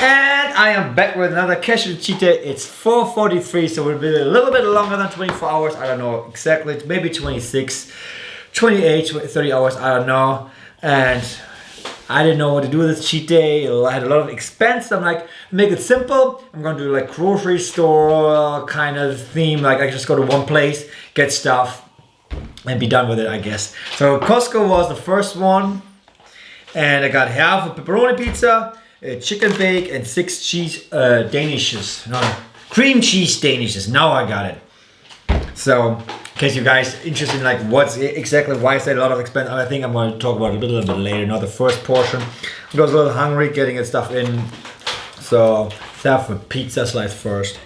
And I am back with another casual cheat day. It's 4:43, so we'll be a little bit longer than 24 hours. I don't know exactly, maybe 26, 28, 30 hours, I don't know. And I didn't know what to do with this cheat day. I had a lot of expense. I'm like, make it simple. I'm gonna do like grocery store kind of theme. Like I just go to one place, get stuff, and be done with it, I guess. So Costco was the first one. And I got half a pepperoni pizza, a chicken bake, and 6 cheese danishes. No, cream cheese danishes. Now I got it. So, in case you guys interested in like what's exactly, why is that a lot of expense, I think I'm going to talk about it a little bit later, not the first portion. I was a little hungry getting that stuff in. So, let's have a pizza slice first.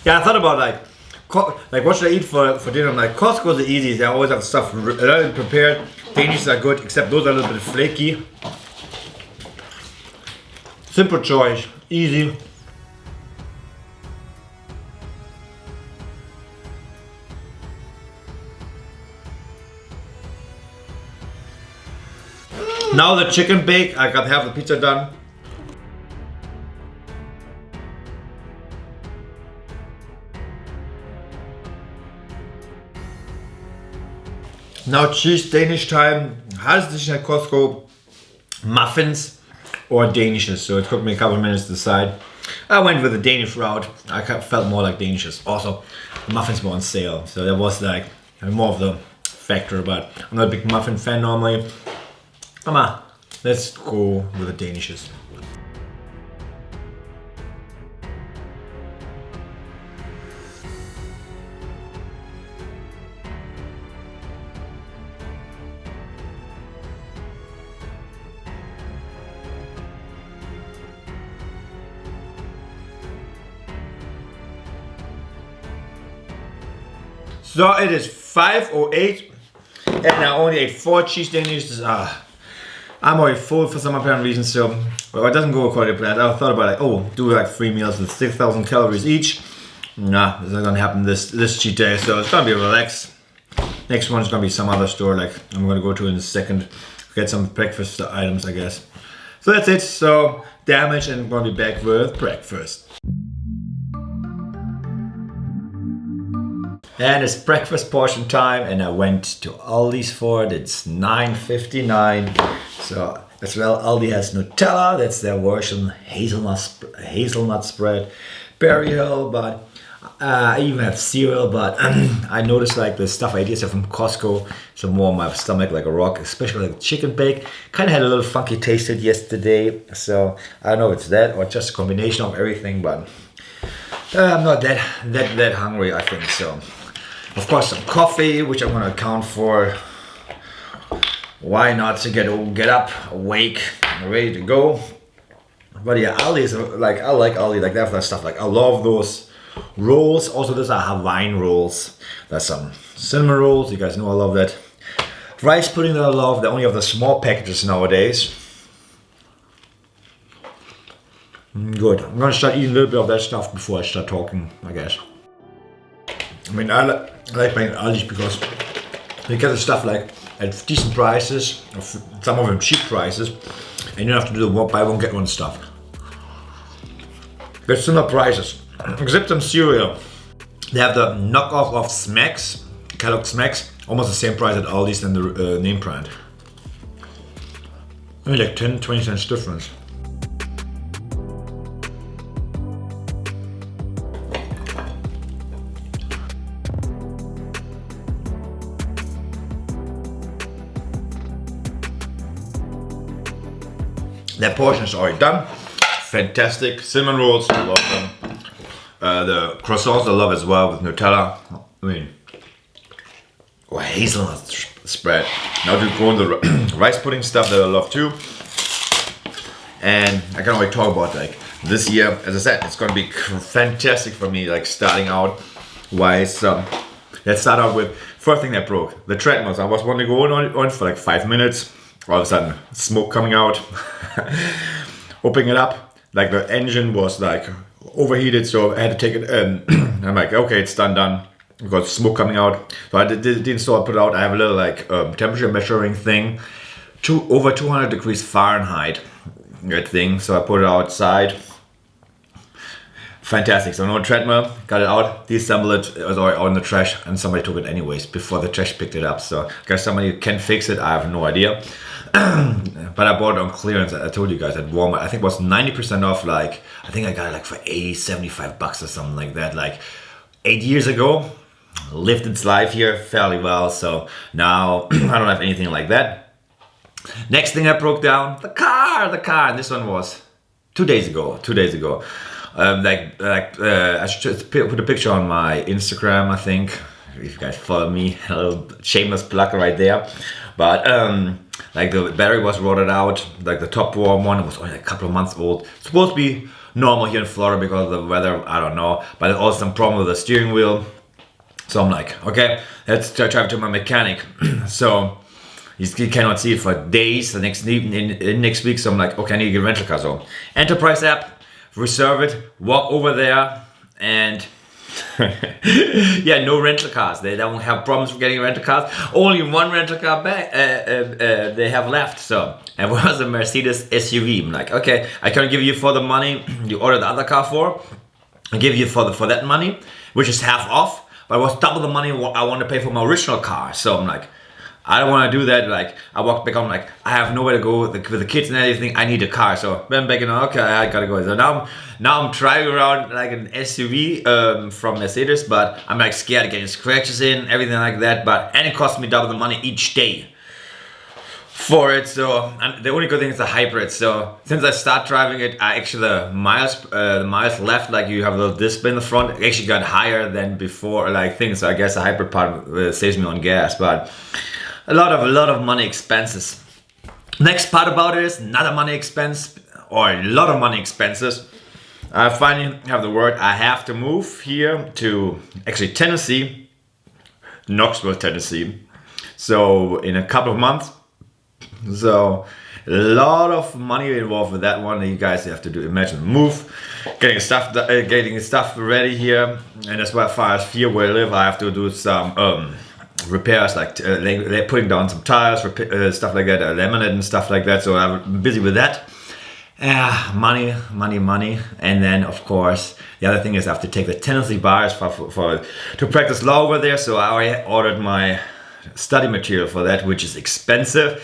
Yeah, I thought about like what should I eat for dinner? I'm like, Costco's the easiest. They always have stuff already prepared. Danishes are good, except those are a little bit flaky. Simple choice, easy. Now the chicken bake, I got half the pizza done. Now cheese Danish time. Heißt es at Costco muffins or Danishes? So it took me a couple of minutes to decide. I went with the Danish route. I felt more like Danishes. Also, the muffins were on sale, so that was like more of the factor. But I'm not a big muffin fan normally. Come on, let's go with the Danishes. So it is 5:08 and I only ate 4 cheese danishes. I'm already full for some apparent reason, so well, it doesn't go according to plan. I thought about like, oh, do like 3 meals with 6,000 calories each. Nah, this is not gonna happen this cheat day, so it's gonna be relaxed. Next one's gonna be some other store like I'm gonna go to in a second, get some breakfast items, I guess. So that's it, so damage, and I'm gonna be back with breakfast. And it's breakfast portion time, and I went to Aldi's for it. It's 9:59. So as well, Aldi has Nutella. That's their version, hazelnut spread, Berry Hill. But I even have cereal. But I noticed like the stuff I did from Costco, some more my stomach like a rock, especially like chicken bake. Kind of had a little funky taste it yesterday. So I don't know if it's that or just a combination of everything. But I'm not that hungry, I think so. Of course, some coffee, which I'm gonna account for. Why not to get up, awake, ready to go? But yeah, Aldi is like, I like Aldi, like that stuff. Like I love those rolls. Also, those are Hawaiian rolls. There's some cinnamon rolls. You guys know I love that. Rice pudding that I love. They only have the small packages nowadays. Good. I'm gonna start eating a little bit of that stuff before I start talking, I guess. I mean, I like buying Aldi because they get the stuff like at decent prices, some of them cheap prices, and you don't have to do the buy one get one stuff. They're similar prices, except on cereal. They have the knockoff of Smacks, Kellogg's Smacks, almost the same price at Aldi's than the name brand. Only like 10-20 cents difference. That portion is already done. Fantastic. Cinnamon rolls, I love them. The croissants I love as well with Nutella. I mean, hazelnut spread. Now to go on the rice pudding stuff that I love too. And I can already talk about like this year. As I said, it's going to be fantastic for me, like starting out wise. Let's start out with first thing that broke, the treadmills. I was wanting to go on for like 5 minutes. All of a sudden, smoke coming out. Opening it up, like the engine was like overheated, so I had to take it in. I'm like, okay, it's done. because smoke coming out. So I did install, put it out. I have a little like temperature measuring thing, over 200 degrees Fahrenheit, that thing. So I put it outside. Fantastic. So no treadmill, got it out, deassembled it. It was already out in the trash, and somebody took it anyways before the trash picked it up. So I guess somebody can fix it. I have no idea. But I bought it on clearance. I told you guys at Walmart. I think it was 90% off. Like I think I got it like for 80, 75 bucks or something like that. Like 8 years ago. Lived its life here fairly well. So now I don't have anything like that. Next thing I broke down, the car. And this one was 2 days ago. I should just put a picture on my Instagram, I think, if you guys follow me. A little shameless plug right there. But like the battery was rotted out, like the top warm one was only a couple of months old. It's supposed to be normal here in Florida because of the weather, I don't know. But there's also some problem with the steering wheel. So I'm like, okay, let's drive to my mechanic. So he cannot see it for days, the next week. So I'm like, okay, I need to get a rental car. So Enterprise app, reserve it, walk over there, and yeah, no rental cars. They don't have problems with getting rental cars. Only one rental car back they have left. So it was a Mercedes SUV. I'm like, okay, I can give you for the money you ordered the other car for. I give you for that money, which is half off. But it was double the money I want to pay for my original car. So I'm like, I don't want to do that. Like I walked back, I'm like, I have nowhere to go with the kids and everything. I need a car. So then back in, okay, I gotta go. So now I'm driving around like an SUV from Mercedes, but I'm like scared of getting scratches in, everything like that. And it cost me double the money each day for it. So and the only good thing is the hybrid. So since I start driving it, I actually the miles left, like you have a little display in the front, it actually got higher than before, like things. So I guess the hybrid part saves me on gas, but a lot of money expenses. Next part about it is another money expense, or a lot of money expenses. I finally have the word. I have to move here to actually Tennessee, Knoxville, Tennessee. So in a couple of months. So a lot of money involved with that one. You guys have to do. Imagine move, getting stuff ready here, and as far as here where I live, I have to do some repairs, like they're putting down some tiles, stuff like that, laminate and stuff like that. So I'm busy with that. Money, and then of course the other thing is I have to take the Tennessee bars to practice law over there. So I already ordered my study material for that, which is expensive.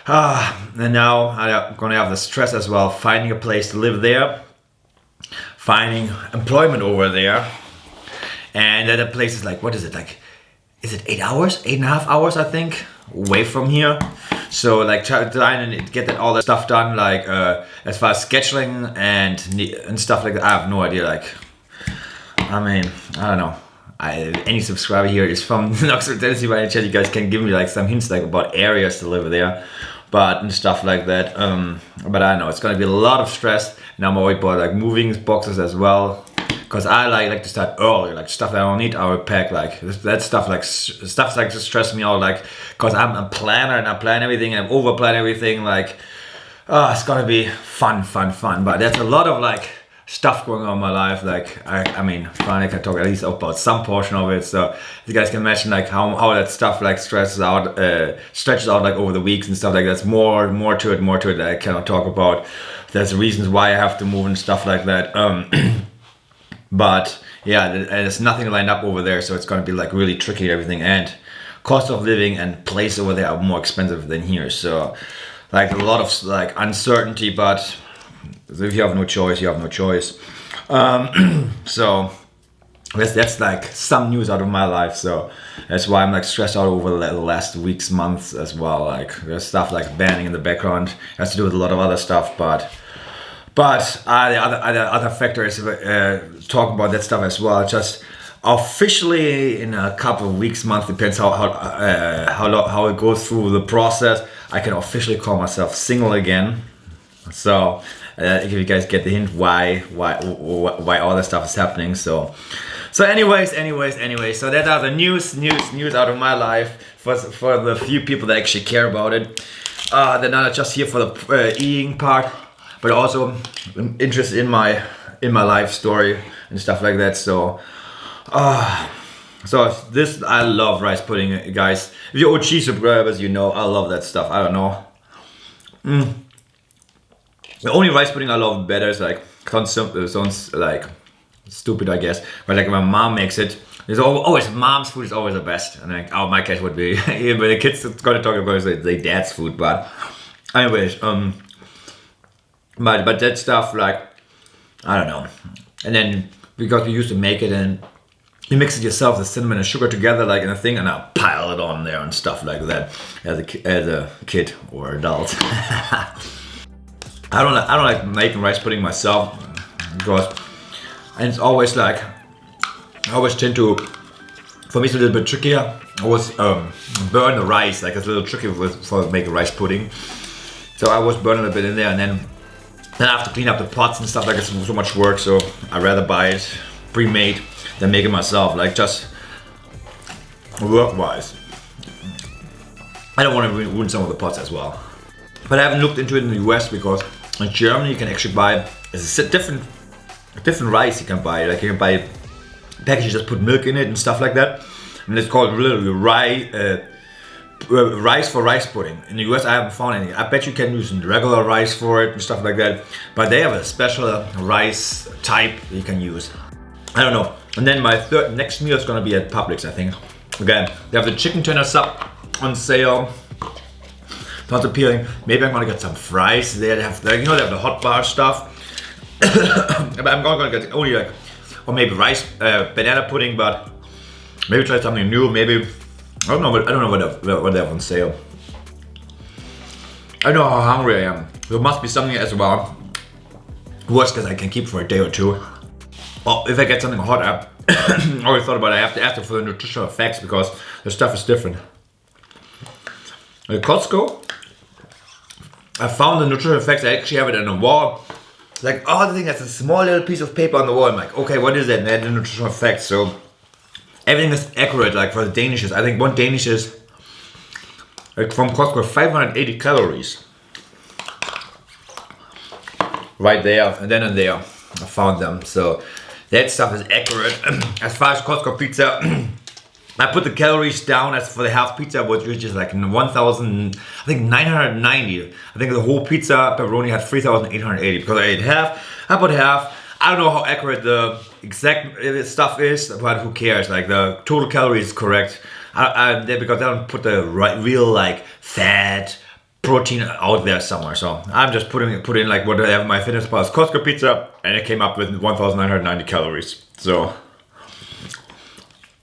And now I'm gonna have the stress as well, finding a place to live there, finding employment over there, and then the place is like, what is it like? Is it 8 hours, 8.5 hours, I think, away from here? So like trying to get all that stuff done, like as far as scheduling and stuff like that. I have no idea. Like, I mean, I don't know. Any subscriber here is from Knoxville, Tennessee, by any chance, you guys can give me like some hints like about areas to live there, but and stuff like that. But I know it's gonna be a lot of stress. Now I'm already bought like moving boxes as well, because I like to start early. Like stuff that I don't need, I will pack. Like that stuff like to stress me out. Like because I'm a planner and I plan everything and I over plan everything. Like it's gonna be fun. But there's a lot of like stuff going on in my life. Like I mean, finally I can talk at least about some portion of it. So you guys can imagine like how that stuff like stretches out like over the weeks and stuff like that. There's more to it that I cannot talk about. There's reasons why I have to move and stuff like that. But yeah, there's nothing lined up over there, so it's gonna be like really tricky everything, and cost of living and place over there are more expensive than here. So like a lot of like uncertainty, but if you have no choice, you have no choice. So that's like some news out of my life. So that's why I'm like stressed out over the last weeks, months as well. Like there's stuff like banning in the background, it has to do with a lot of other stuff, but the other factor is talk about that stuff as well. Just officially in a couple of weeks, months, depends how it goes through the process. I can officially call myself single again. So if you guys get the hint why all this stuff is happening. So anyways. So that are the news out of my life for the few people that actually care about it. They're not just here for the eating part, but also interested in my life story and stuff like that. So So this, I love rice pudding, guys. If you're OG subscribers, you know I love that stuff. I don't know. The only rice pudding I love better is like, sounds like stupid, I guess, but like when mom makes it, there's always mom's food is always the best. And like, oh, my case would be, even the kids gonna talk about their dad's food, but anyways, but that stuff, like, I don't know. And then because we used to make it and you mix it yourself, the cinnamon and sugar together like in a thing, and I'll pile it on there and stuff like that as a kid or adult. I don't like making rice pudding myself because, and it's always like, I always tend to, for me it's a little bit trickier. I always burn the rice, like it's a little tricky for making rice pudding. So I always burn it a bit in there, and then I have to clean up the pots and stuff, like it's so much work, so I'd rather buy it pre-made than make it myself, like just work-wise. I don't want to ruin some of the pots as well. But I haven't looked into it in the US because in Germany you can actually buy, it's a different rice you can buy. Like you can buy packages that put milk in it and stuff like that. And it's called literally rice for rice pudding. In the US I haven't found any. I bet you can use regular rice for it and stuff like that. But they have a special rice type you can use. I don't know. And then my next meal is gonna be at Publix, I think. Again, they have the chicken tender sub on sale. Sounds appealing. Maybe I'm gonna get some fries. They have, like, you know, they have the hot bar stuff. But I'm gonna get only like, or maybe rice, banana pudding. But maybe try something new. Maybe I don't know. What they have on sale. I know how hungry I am. There must be something as well. Worst case I can keep for a day or two. Well, if I get something hot, I always thought about it. I have to ask them for the nutritional effects because the stuff is different. At Costco, I found the nutritional effects. I actually have it on the wall. Like, oh, the thing that's a small little piece of paper on the wall. I'm like, okay, what is that? And they had the nutritional effects. So everything is accurate. Like for the Danishes, I think one Danish is like from Costco 580 calories. Right there, and then in there, I found them. So that stuff is accurate. As far as Costco pizza, I put the calories down as for the half pizza, which is like 1,000, I think 990. I think the whole pizza pepperoni had 3,880 because I ate half. I put half. I don't know how accurate the exact stuff is, but who cares? Like the total calories is correct. Because I don't put the real like fat, protein out there somewhere. So I'm just putting in like what I have in my Fitness Pals Costco pizza, and it came up with 1,990 calories. So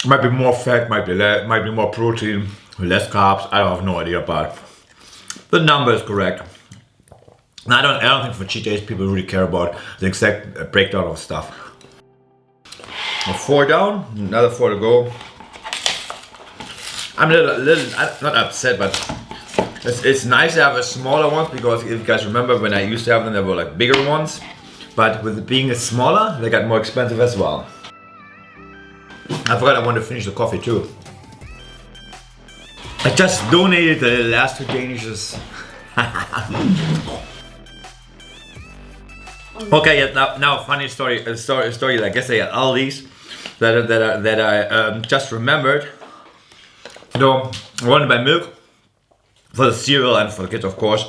might be more fat, might be more protein, less carbs. I have no idea, but the number is correct. And I don't think for cheat days people really care about the exact breakdown of stuff. 4 down, another 4 to go. I'm a little not upset, but it's nice to have a smaller ones because if you guys remember when I used to have them, there were like bigger ones. But with it being smaller, they got more expensive as well. I forgot I wanted to finish the coffee too. I just donated the last 2 Danishes. Okay, yeah, now funny story. I guess I got all these that I just remembered. You know, I wanted to buy milk for the cereal and for the kids, of course.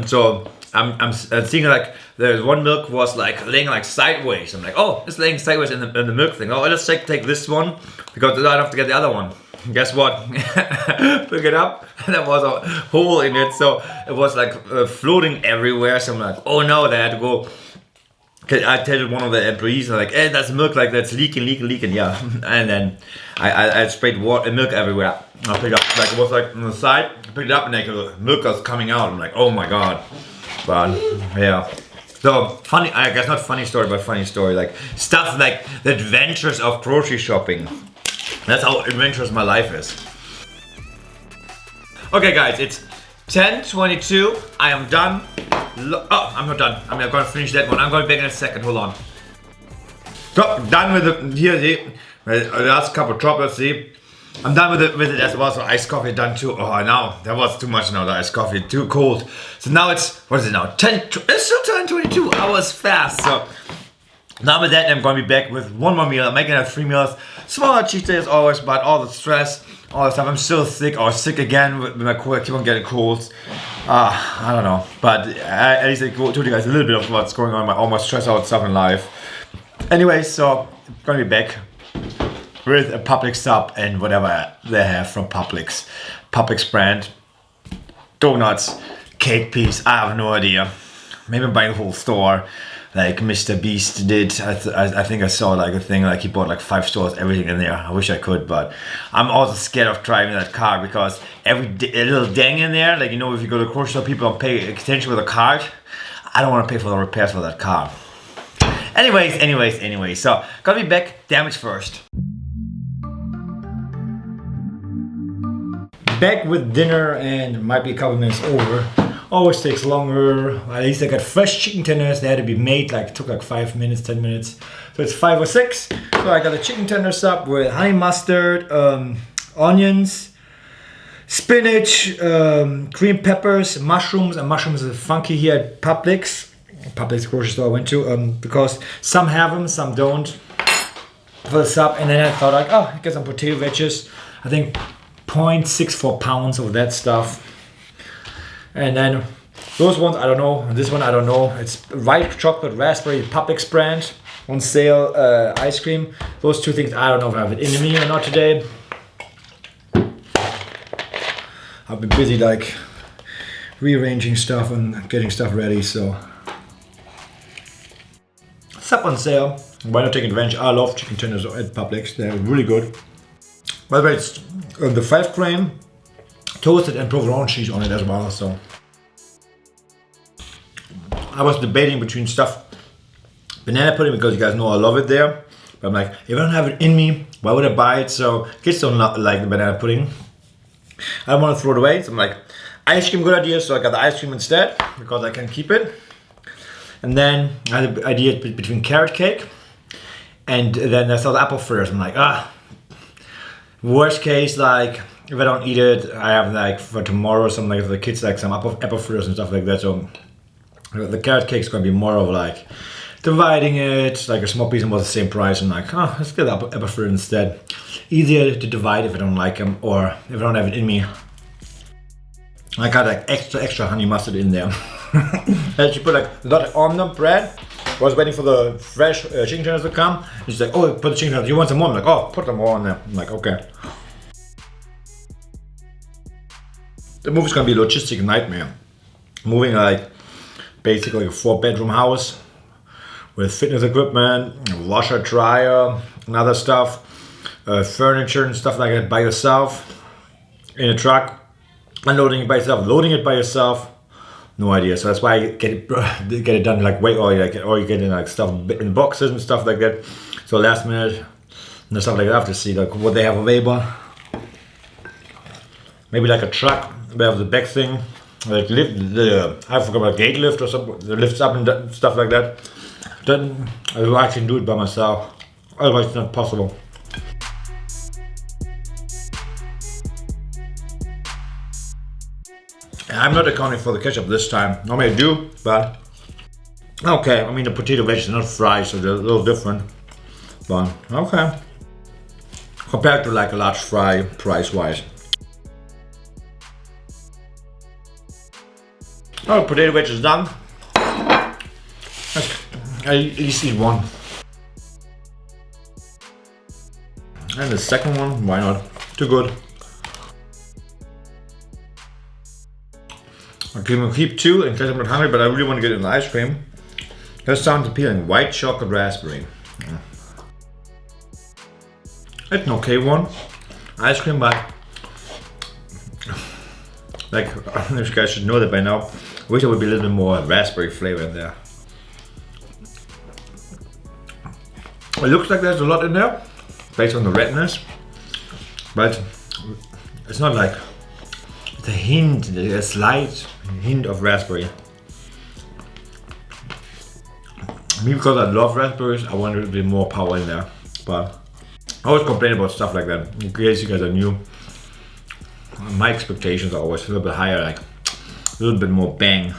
So I'm seeing like there's one milk was like laying like sideways. I'm like, oh, it's laying sideways in the milk thing. Oh, let's take this one because I don't have to get the other one. Guess what? Pick it up, and there was a hole in it, so it was like floating everywhere. So I'm like, oh no, they had to go. I tell one of the employees, like, hey, that's milk, like that's leaking, yeah. And then I sprayed milk everywhere. I picked it up, like it was like on the side. I picked it up and like milk was coming out. I'm like, oh my god. But yeah. So funny, I guess not funny story, but funny story. Like stuff like the adventures of grocery shopping. That's how adventurous my life is. Okay guys, it's 10:22. I am done. Oh, I'm not done. I'm not gonna finish that one. I'm going back in a second. Hold on. So done with the the last couple droplets. See, I'm done with it as well. So iced coffee done too. Oh, now that was too much. Now the iced coffee too cold. So now it's what is it now? It's still 10:22. I was fast. So Now with that, I'm going to be back with one more meal. I'm making it 3 meals. Smaller cheat day as always, but all the stress, all the stuff. I'm still sick or sick again with my cold. I keep on getting colds. I don't know. But at least I told you guys a little bit of what's going on, all my stress out stuff in life. Anyway, so I'm going to be back with a Publix sub and whatever they have from Publix. Publix brand. Donuts, cake piece, I have no idea. Maybe I'm buying a whole store. Like Mr. Beast did. I think I saw like a thing like he bought like 5 stores, everything in there. I wish I could, but I'm also scared of driving that car because a little dang in there, like, you know, if you go to the grocery store, people don't pay attention with a card. I don't want to pay for the repairs for that car. Anyways, so gonna be back, damage first. Back with dinner and might be a couple minutes over. Always takes longer. At least I got fresh chicken tenders. They had to be made, like, took like 5 minutes, 10 minutes. So it's 5 or 6. So I got a chicken tender sub with honey mustard, onions, spinach, green peppers, mushrooms. And mushrooms are funky here at Publix grocery store I went to, because some have them, some don't for the sub. And then I thought like, oh, get some potato wedges. I think 0.64 pounds of that stuff. And then those ones, I don't know. This one, I don't know. It's white chocolate raspberry Publix brand on sale ice cream. Those 2 things, I don't know if I have it in me or not today. I've been busy like rearranging stuff and getting stuff ready, so. Sub on sale. Why not take advantage? I love chicken tenders at Publix. They're really good. By the way, it's the 5 grain. Toasted and provolone cheese on it as well, so. I was debating between banana pudding, because you guys know I love it there. But I'm like, if I don't have it in me, why would I buy it? So kids don't like the banana pudding. I don't want to throw it away, so I'm like, ice cream, good idea. So I got the ice cream instead, because I can keep it. And then I had the idea between carrot cake, and then I saw the apple fritters. I'm like, worst case, like, if I don't eat it, I have like for tomorrow something like for the kids, like some apple fritters and stuff like that. So the carrot cake is going to be more of like dividing it, like a small piece and was the same price. I'm like, oh, let's get apple fritter instead. Easier to divide if I don't like them or if I don't have it in me. I got like extra honey mustard in there. And she put like a lot on the bread. I was waiting for the fresh chicken tenders to come. And she's like, oh, put the chicken tenders. You want some more? I'm like, oh, put them more on there. I'm like, okay. The move is gonna be a logistic nightmare. Moving like basically a 4-bedroom house with fitness equipment, washer, dryer, and other stuff, furniture and stuff like that by yourself in a truck, unloading it by yourself, loading it by yourself. No idea. So that's why I get it done like way early, or you get in like stuff in boxes and stuff like that. So last minute and stuff like that. I have to see like what they have available. Maybe like a truck. We have the back thing, like I forgot about gate lift or something. The lifts up and stuff like that. Then I can do it by myself. Otherwise, it's not possible. I'm not accounting for the ketchup this time. Normally I do, but okay. I mean, the potato wedges are not fried, so they're a little different. But okay, compared to like a large fry, price-wise. Oh, potato wedge is done. I at least eat one. And the second one, why not? Too good. I can keep 2 in case I'm not hungry, but I really want to get in the ice cream. That sounds appealing. White chocolate raspberry. It's an okay one. Ice cream, but like, I don't know if you guys should know that by now. I wish there would be a little bit more raspberry flavor in there. It looks like there's a lot in there, based on the redness, but it's not like, it's a hint, a slight hint of raspberry. Me, because I love raspberries, I want a little bit more power in there, but I always complain about stuff like that. In case you guys are new, my expectations are always a little bit higher, like a little bit more bang.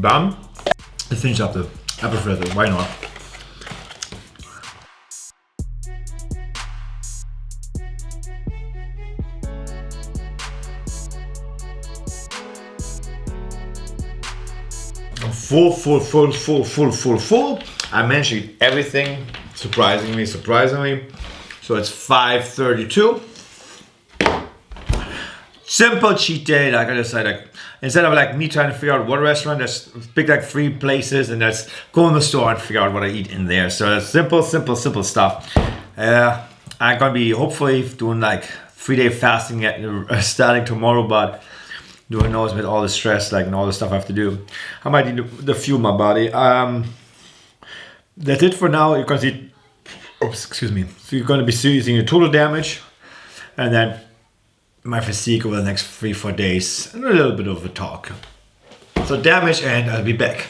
Done. Let's finish up the apple fritter. Why not? I'm full. I mentioned everything, surprisingly. So it's 5:32. Simple cheat day, like I just said, like instead of like me trying to figure out what restaurant, just pick like 3 places and just go in the store and figure out what I eat in there. So that's simple stuff. I'm gonna be hopefully doing like 3-day fasting starting tomorrow, but who knows, with all the stress, like, and all the stuff I have to do, I might need to fuel my body. That's it for now. You can see, oops, excuse me. So you're going to be seeing the total damage, and then my physique over the next 3-4 days, and a little bit of a talk. So damage, and I'll be back.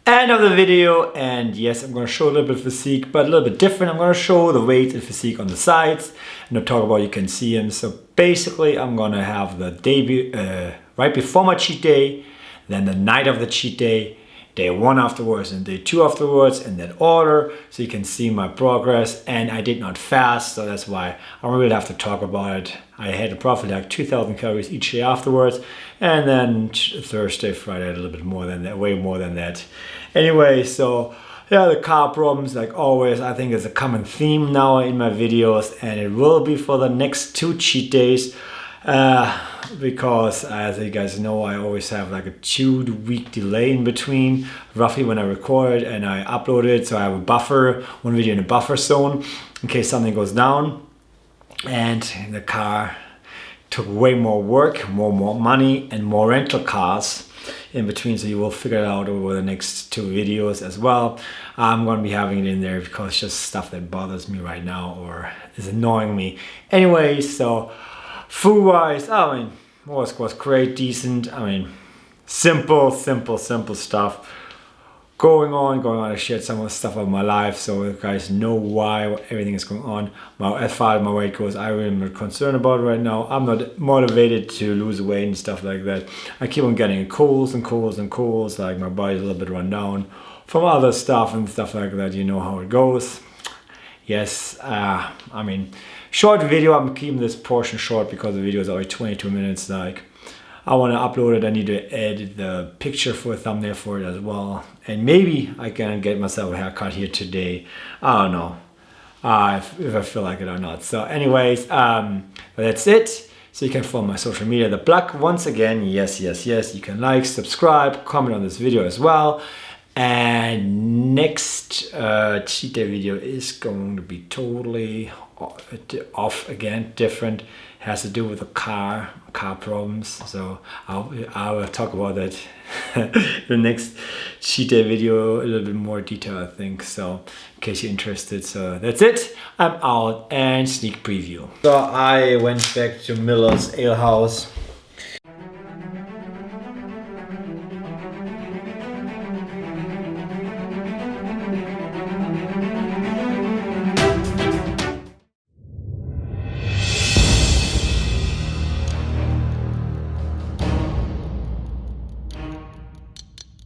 End of the video, and yes, I'm going to show a little bit of physique, but a little bit different. I'm going to show the weight and physique on the sides, and I'll talk about, you can see them. So basically, I'm going to have the day right before my cheat day, then the night of the cheat day, day 1 afterwards, and day 2 afterwards, in that order, so you can see my progress. And I did not fast, so that's why I don't really have to talk about it. I had roughly like 2,000 calories each day afterwards, and then Thursday, Friday, a little bit more than that, way more than that. Anyway, so yeah, the carb problems, like always, I think is a common theme now in my videos, and it will be for the next 2 cheat days. Because as you guys know, I always have like a 2-week delay in between, roughly, when I record and I upload it. So I have a buffer, one video in a buffer zone in case something goes down. And the car took way more work, more money, and more rental cars in between, so you will figure it out over the next 2 videos as well. I'm going to be having it in there because it's just stuff that bothers me right now or is annoying me. Anyway, so food wise, I mean, was great, decent. I mean, simple stuff going on. I shared some of the stuff of my life, so you guys know why everything is going on. As far as my weight goes, I really am not concerned about it right now. I'm not motivated to lose weight and stuff like that. I keep on getting colds, like my body's a little bit run down from other stuff and stuff like that. You know how it goes. Yes, I mean, short video. I'm keeping this portion short because the video is already 22 minutes. Like, I want to upload it. I need to edit the picture for a thumbnail for it as well. And maybe I can get myself a haircut here today. I don't know if I feel like it or not. So anyways, but that's it. So you can follow my social media. The plug once again, yes. You can like, subscribe, comment on this video as well. And next cheat day video is going to be totally off again, different. Has to do with the car problems. So I will talk about that the next cheat day video, a little bit more detail, I think. So in case you're interested. So that's it. I'm out, and sneak preview. So I went back to Miller's Ale House.